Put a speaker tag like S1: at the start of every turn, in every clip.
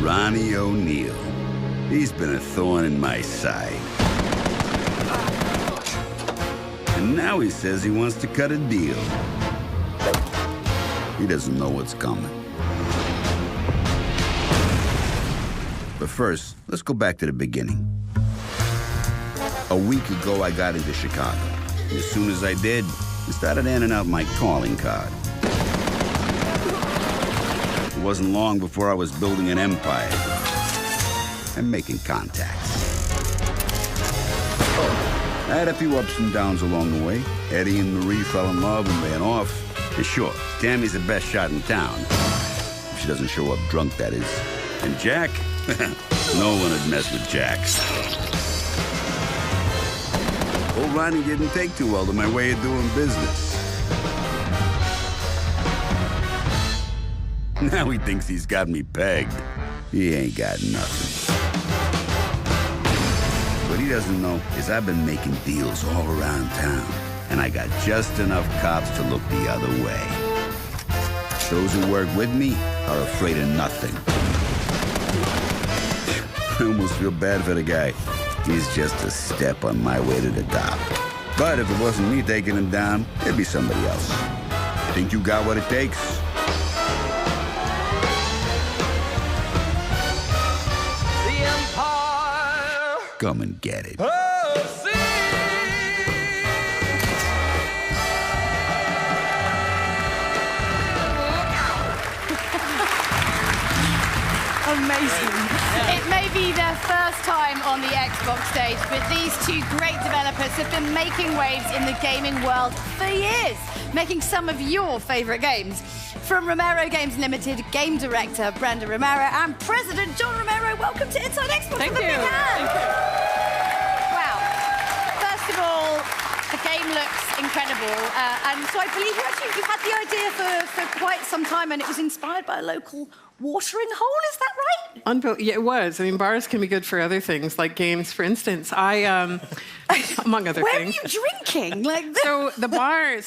S1: Ronnie O'Neill. He's been a thorn in my side. And now he says he wants to cut a deal. He doesn't know what's coming. But first, let's go back to the beginning. A week ago, I got into Chicago. And as soon as I did, I started handing out my calling card. It wasn't long before I was building an empire and making contacts. I had a few ups and downs along the way. Eddie and Marie fell in love and ran off. And sure, Tammy's the best shot in town. If she doesn't show up drunk, that is. And Jack? No one would mess with Jack. Old Ronnie didn't take too well to my way of doing business. Now he thinks he's got me pegged. He ain't got nothing. What he doesn't know is I've been making deals all around town, and I got just enough cops to look the other way. Those who work with me are afraid of nothing. I almost feel bad for the guy. He's just a step on my way to the top. But if it wasn't me taking him down, it'd be somebody else. Think you got what it takes?
S2: The Empire.
S1: Come and get it.
S3: Amazing. It may be their first time on the Xbox stage, but these two great developers have been making waves in the gaming world for years, making some of your favorite games. From Romero Games Limited, game director Brenda Romero and President John Romero, welcome to Inside Xbox.
S4: Thank you.
S3: Wow. First of all, the game looks incredible. And so I believe you had the idea for quite some time, and it was inspired by a local watering hole, is that right?
S4: Yeah, it was. I mean, bars can be good for other things, like games, for instance. Among other
S3: Where
S4: things.
S3: Where are you drinking?
S4: So the bar,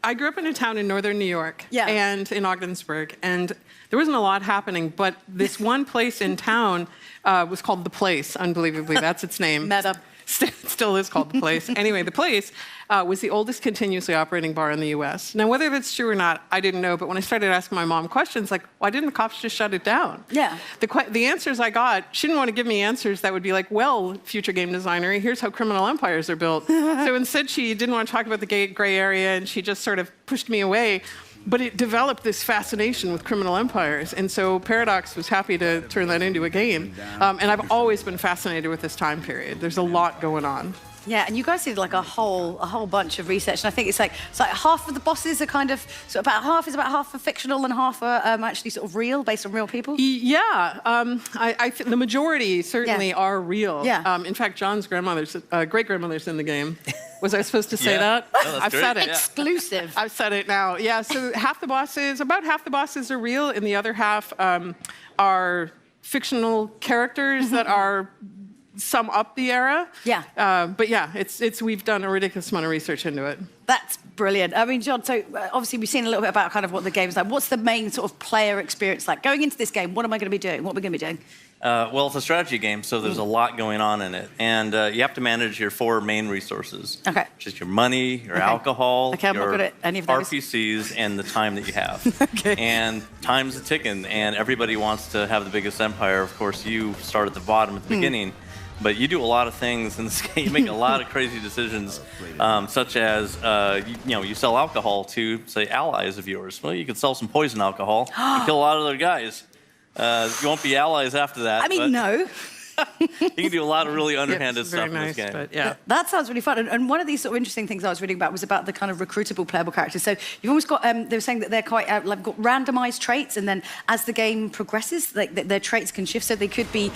S4: I grew up in a town in northern New York, and in Ogdensburg, and there wasn't a lot happening, but this one place in town was called The Place, unbelievably. That's its name.
S3: Meta.
S4: Still is called The Place. Anyway, The Place was the oldest continuously operating bar in the U.S. Now, whether that's true or not, I didn't know, but when I started asking my mom questions, like, why didn't the cops just shut it down?
S3: Yeah.
S4: The answers I got, she didn't want to give me answers that would be like, well, future game designer, here's how criminal empires are built. So instead, she didn't want to talk about the gray area, and she just sort of pushed me away. But it developed this fascination with criminal empires, and so Paradox was happy to turn that into a game. And I've always been fascinated with this time period. There's a lot going on.
S3: Yeah, and you guys did like a whole bunch of research, and I think it's like half of the bosses are kind of about half are fictional and half are actually sort of real, based on real people.
S4: Yeah, I think the majority certainly are real.
S3: Yeah.
S4: In fact, John's great grandmother's in the game. Was I supposed to say that?
S2: No,
S4: I've said it.
S3: Exclusive.
S4: I've said it now. Yeah. So about half the bosses are real, and the other half are fictional characters that are sum up the era.
S3: Yeah.
S4: But yeah, we've done a ridiculous amount of research into it.
S3: That's brilliant. I mean, John, so obviously we've seen a little bit about kind of what the game's like. What's the main sort of player experience like? Going into this game, what am I going to be doing? What are we going to be doing?
S5: Well, it's a strategy game, so there's a lot going on in it. And you have to manage your 4 main resources.
S3: Okay.
S5: Which is your money, your alcohol,
S3: I'm not good at any of those.
S5: RPCs, and the time that you have.
S3: Okay.
S5: And time's a ticking, and everybody wants to have the biggest empire. Of course, you start at the bottom at the beginning. But you do a lot of things in this game. You make a lot of crazy decisions, such as, you sell alcohol to, say, allies of yours. Well, you could sell some poison alcohol and kill a lot of other guys. You won't be allies after that.
S3: I mean, no.
S5: You can do a lot of really underhanded stuff in this game.
S4: But yeah.
S3: That sounds really fun. And one of these sort of interesting things I was reading about was about the kind of recruitable playable characters. So you've almost got, they were saying that they're quite, like, got randomized traits, and then as the game progresses, their traits can shift, so they could be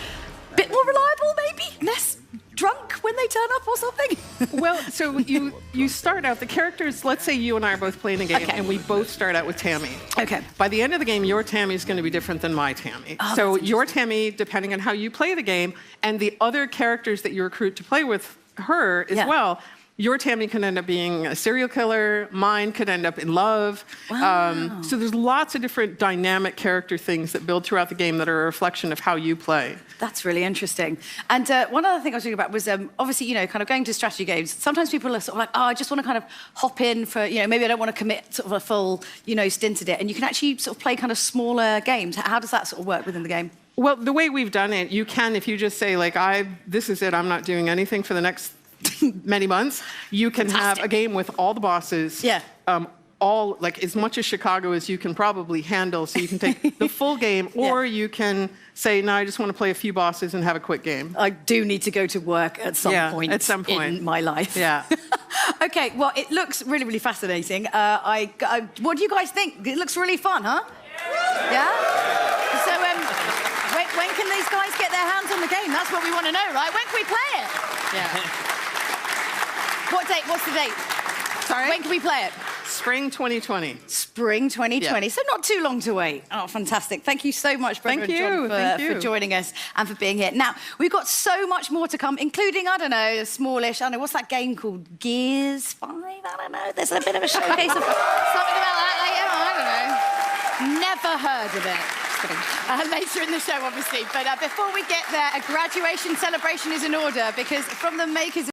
S3: a bit more reliable, maybe? Less drunk when they turn up or something?
S4: Well, so you start out, the characters, let's say you and I are both playing a game, and we both start out with Tammy.
S3: Okay.
S4: By the end of the game, your Tammy is going to be different than my Tammy.
S3: Oh,
S4: so your Tammy, depending on how you play the game, and the other characters that you recruit to play with her as well, Your Tammy could end up being a serial killer. Mine could end up in love.
S3: Wow.
S4: So there's lots of different dynamic character things that build throughout the game that are a reflection of how you play.
S3: That's really interesting. And one other thing I was thinking about was obviously, you know, kind of going to strategy games. Sometimes people are sort of like, oh, I just want to kind of hop in for, you know, maybe I don't want to commit sort of a full, you know, stint at it. And you can actually sort of play kind of smaller games. How does that sort of work within the game?
S4: Well, the way we've done it, you can, if you just say, like, this is it, I'm not doing anything for the next many months, you can have a game with all the bosses.
S3: Yeah.
S4: All, like, as much as Chicago as you can probably handle, so you can take the full game, or you can say, no, I just want to play a few bosses and have a quick game.
S3: I do need to go to work at some point in my life.
S4: Yeah.
S3: Okay, well, it looks really, really fascinating. What do you guys think? It looks really fun, huh? Yeah? So, when can these guys get their hands on the game? That's what we want to know, right? When can we play it?
S4: Yeah.
S3: What date? What's the date?
S4: Sorry?
S3: When can we play it?
S4: Spring 2020.
S3: Spring 2020. So not too long to wait. Oh, fantastic. Thank you so much, Brenda and John, for joining us and for being here. Now, we've got so much more to come, including, I don't know, a smallish, I don't know, what's that game called? Gears 5? I don't know. There's a bit of a showcase of something about that later. I don't know. Never heard of it. Later in the show, obviously. But before we get there, a graduation celebration is in order, because from the makers